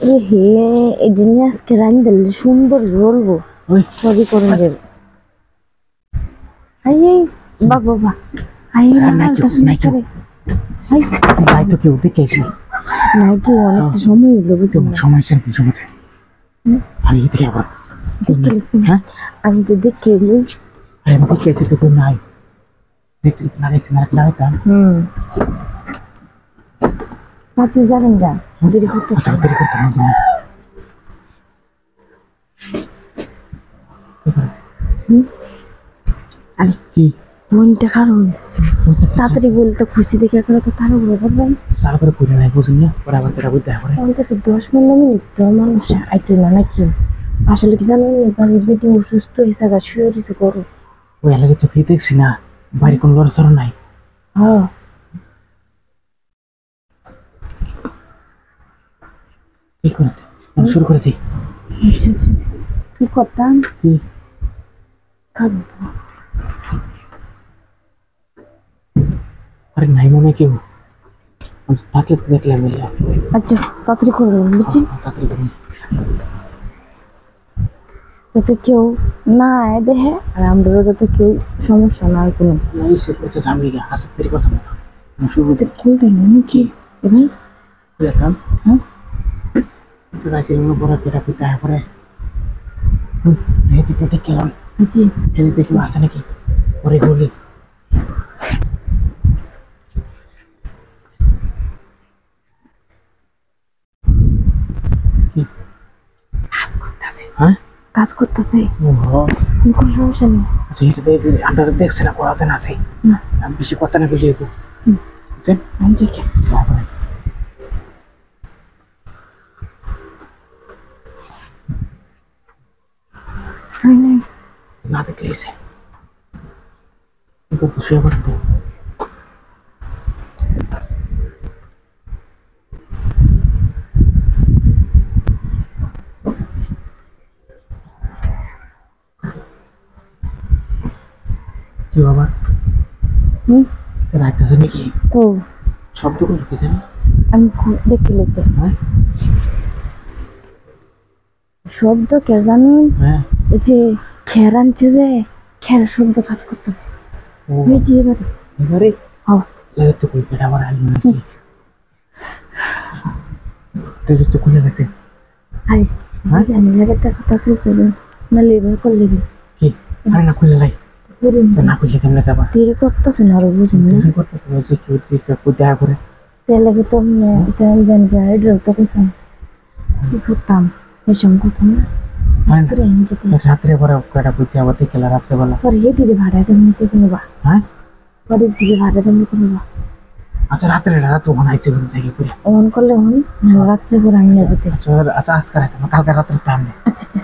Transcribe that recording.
এ হে এই দিনে আজকে রান দিলে সুন্দর বলবো ওই সবই করে দেবে আই এই বাবা বাবা আই না তো শুনে করে আই ভাই তো কেউ দেখেছি নাকি অনেকটা সময় হলো বুঝছো সময় ছিল সময় আমি এদিকে আবার হ্যাঁ আমি তো দেখে এলি আমি দেখেছি তো কেউ নাই দেখলি তো লাগাইছি না লাগাইতাম আপনি যাবেন না দেরি করতে আচ্ছা দেরি করতে হবে আরে কি মনটা কারণ তাড়াতাড়ি বলতে খুশি দেখে এখন তো তারও বলবেন সারা করে করে নাই বুঝুন না পরে আবার কেটা বুঝতে পারে অন্তত 10-15 মিনিট তো মানুষ আইতো না নাকি আসলে কি জানেন বাড়ির বেটি অসুস্থ হয়েছে গা শুয়ে রয়েছে করো ওই এলাকায় চোখে দেখছি না বাড়ি কোনো লড়াচড়া নাই হ্যাঁ কি করে শুরু করেছি আচ্ছা আচ্ছা কি করতাম কি খাবো আরে নাই মনে কেউ থাকলে তো দেখলাম মিলে আচ্ছা তাড়াতাড়ি করবেন বুঝছি তাড়াতাড়ি করুন যাতে কেউ না আয় দেখে আর আমরাও যাতে কেউ সমস্যা না হয় কোনো ওই সে করছে জানবি গা আসে দেরি করতাম না তো শুরু খুলতে নাকি এ ভাই দেখলাম হ্যাঁ তো রাইতে মনে পড়া কেটা পিতা পরে হেঁটে দেখলাম জি হেঁটে দেখি আসে নাকি পরে গলি কাজ করতেছে হ্যাঁ কাজ করতেছে ও কোনো সমস্যা নেই আচ্ছা হেঁটে দেখি আমরা তো দেখছি না করা যেন আছে না আমি বেশি কথা না বলি বুঝছেন আমি দেখি না দেখলে সে করতে শুয়ে পড়তো কি বাবা রাখতেছে নাকি তো শব্দ করে ঢুকেছে না আমি দেখতে লিখতে হ্যাঁ শব্দ কে জানুন হ্যাঁ এই যে খের আনছে যে খেরের শব্দ কাজ করতেছে ও এই যে এবারে এবারে হ্যাঁ লাগে তো কই কেটে আবার আলি নাকি দেখেছো খুলে রাখতে আরে জানি না এটা কথা তুই করুন না লেবার করলে কি আরে না খুলে লাই করুন না খুললে কেমনে যাবা দেরি করতেছে না আরো বুঝুন না কি করতেছে বলছে কি হচ্ছে কেউ দেখা করে তেলে তো এটা আমি জানি এটা তো করতাম কি করতাম এসব করতাম না করে আমি যেতে রাত্রে পরে কেটা বুঝতে আবার দেখে রাত্রে বেলা পরে এই দিদি ভাড়া দেন নিতে কোনো বা হ্যাঁ পরে দিদি ভাড়া দেন কোনো বা আচ্ছা রাত্রে রাত ওখানে আইছে ঘুম থেকে করে অন করলে হন না রাত্রে করে আমি না যেতে আচ্ছা আচ্ছা আজকে রাতে কালকে রাত্রে তো আমি আচ্ছা আচ্ছা